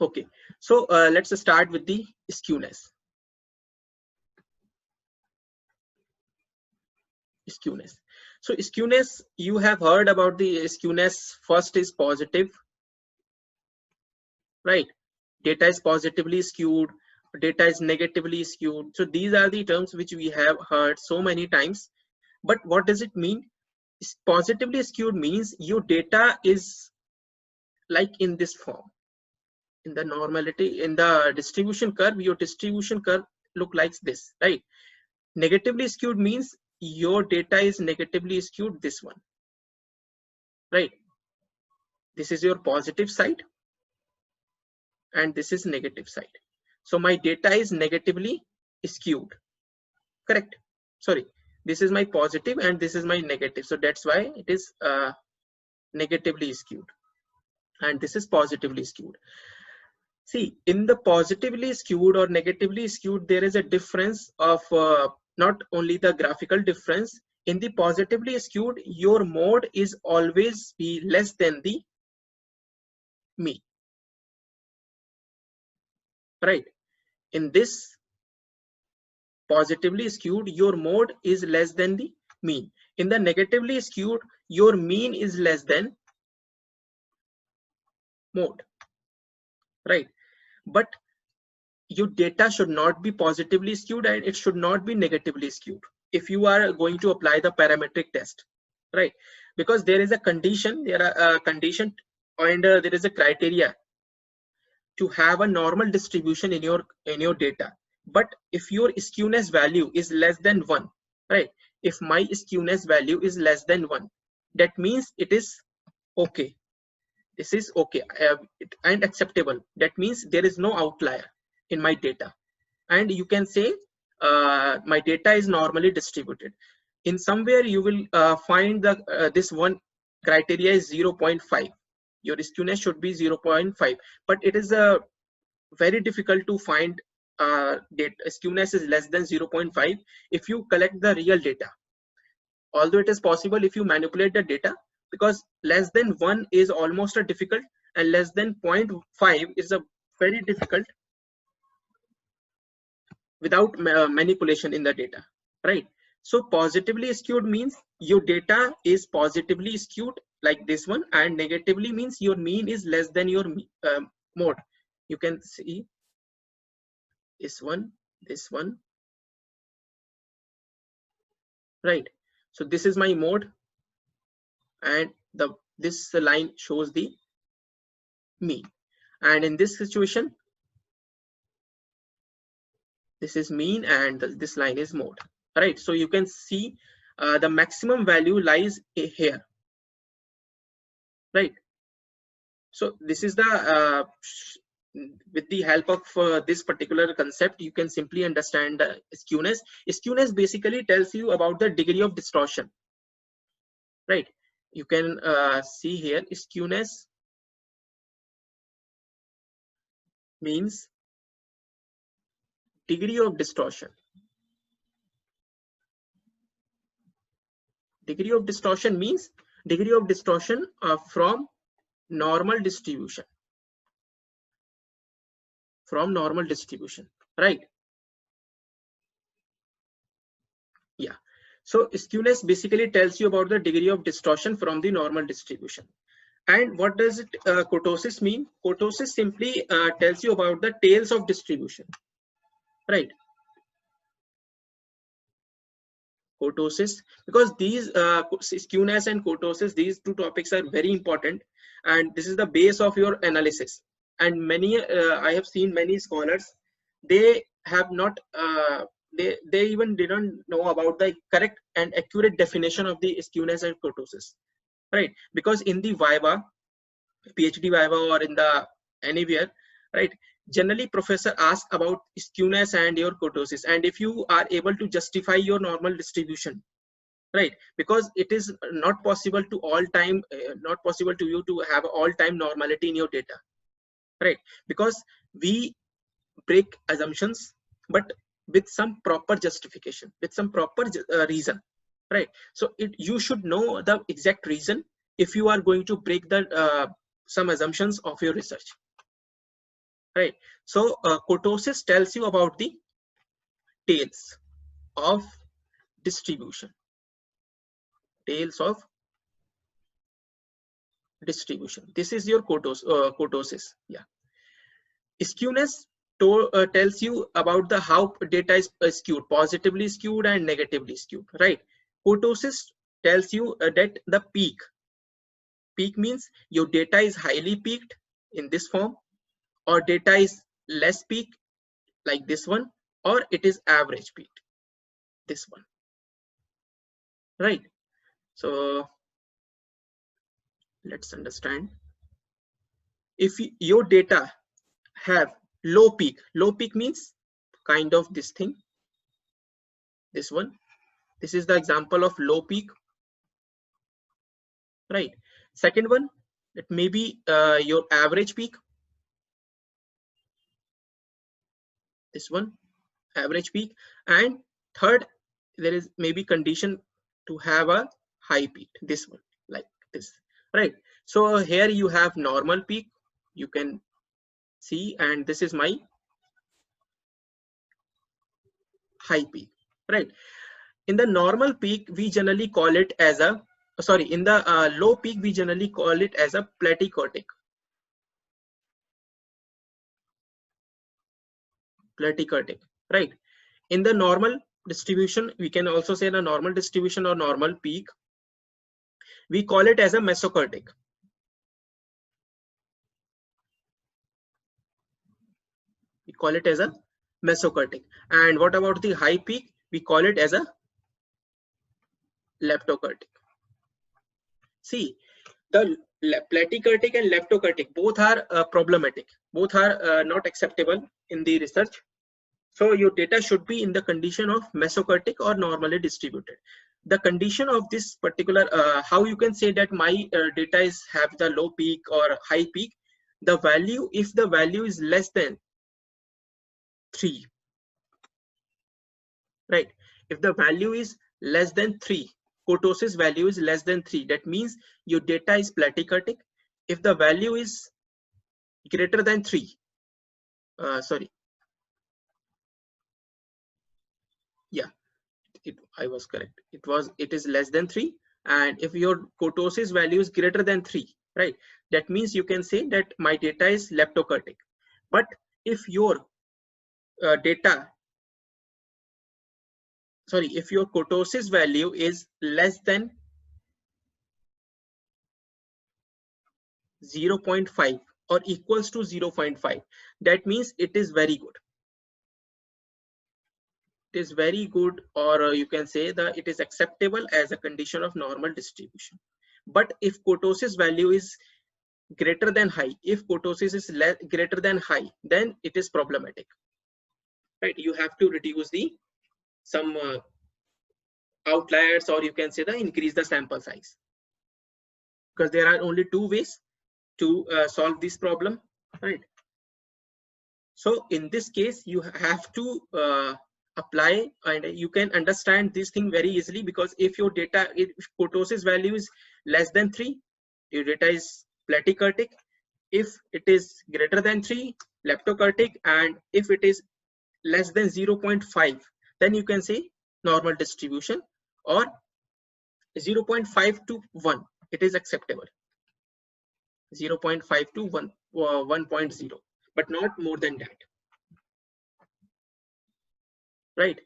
Okay, so let's start with the skewness. Skewness. So skewness, you have heard about the skewness. First is positive, right? Data is positively skewed, data is negatively skewed. So these are the terms which we have heard so many times. But what does it mean? Positively skewed means your data is like in this form. In the normality, in the distribution curve, your distribution curve look like this, right? Negatively skewed means your data is negatively skewed, this one, right? This is your positive side and this is negative side. So my data is negatively skewed, correct? Sorry, this is my positive and this is my negative, so that's why it is negatively skewed, and this is positively skewed. See, in the positively skewed or negatively skewed, there is a difference of not only the graphical difference. In the positively skewed, your mode is always be less than the mean, right? In this positively skewed, your mode is less than the mean. In the negatively skewed, your mean is less than mode, right? But your data should not be positively skewed and it should not be negatively skewed if you are going to apply the parametric test, right? Because there is a condition, and there is a criteria to have a normal distribution in your data. But if your skewness value is less than 1, right? If my skewness value is less than 1, that means it is okay. This is okay and acceptable. That means there is no outlier in my data, and you can say my data is normally distributed. In somewhere you will find the this one criteria is 0.5. Your skewness should be 0.5, but it is very difficult to find data skewness is less than 0.5 if you collect the real data. Although it is possible if you manipulate the data, because less than 1 is almost a difficult, and less than 0.5 is a very difficult without manipulation in the data, right? So positively skewed means your data is positively skewed like this one, and negatively means your mean is less than your mode. You can see this one, right? So this is my mode, and this line shows the mean, and in this situation this is mean and this line is mode, right? So you can see the maximum value lies here, right? So this is the with the help of this particular concept, you can simply understand skewness. Skewness basically tells you about the degree of distortion, right? You can see here skewness means degree of distortion. Degree of distortion means degree of distortion from normal distribution, right? Yeah. So skewness basically tells you about the degree of distortion from the normal distribution. And what does it kurtosis mean? Kurtosis simply tells you about the tails of distribution, right? Kurtosis, because these skewness and kurtosis, these two topics are very important, and this is the base of your analysis. And many I have seen many scholars, they have not they even didn't know about the correct and accurate definition of the skewness and kurtosis, right? Because in the viva, PhD viva, or in the anywhere, right, generally professor asks about skewness and your kurtosis, and if you are able to justify your normal distribution, right? Because it is not possible to all time not possible to you to have all time normality in your data, right? Because we break assumptions, but with some proper justification, with some proper reason, right? So you should know the exact reason if you are going to break the some assumptions of your research. right? So kurtosis tells you about the tails of distribution, tails of distribution. This is your kurtosis. Yeah. Skewness tells you about the how data is skewed, positively skewed and negatively skewed, right? Kurtosis tells you that the peak means your data is highly peaked in this form, or data is less peak like this one, or it is average peaked, this one, right? So let's understand. If your data have low peak means kind of this thing, this one, this is the example of low peak, right? Second one, it may be your average peak, this one, average peak. And third, there is maybe condition to have a high peak, this one, like this, right? So here you have normal peak, you can see, and this is my high peak, right? In the normal peak we generally call it as a in the low peak we generally call it as a platychotic, right? In the normal distribution, we can also say the normal distribution or normal peak, we call it as a mesochotic. We call it as a mesochotic. And what about the high peak? We call it as a leptochotic. See, the platychotic and leptochotic both are problematic, both are not acceptable in the research. So your data should be in the condition of mesochotic or normally distributed. The condition of this particular, how you can say that my data is have the low peak or high peak, the value, if the value is less than 3, right? If the value is less than 3, kurtosis value is less than 3, that means your data is platychotic. If the value is greater than 3, yeah, I was correct. It is less than 3, and if your kurtosis value is greater than 3, right? That means you can say that my data is leptochotic. But if your if your kurtosis value is less than 0.5 or equals to 0.5, that means it is very good. It is very good, or you can say that it is acceptable as a condition of normal distribution. But if kurtosis value is greater than high, if kurtosis is greater than high, then it is problematic, right? You have to reduce the some outliers, or you can say the increase the sample size, because there are only two ways to solve this problem, right? So in this case you have to apply, and you can understand this thing very easily, because if your data, if kurtosis value is less than 3, your data is platychotic. If it is greater than 3, leptochotic. And if it is less than 0.5, then you can say normal distribution, or 0.5 to 1, it is acceptable. 0.5 to 1, 1.0, but not more than that, right?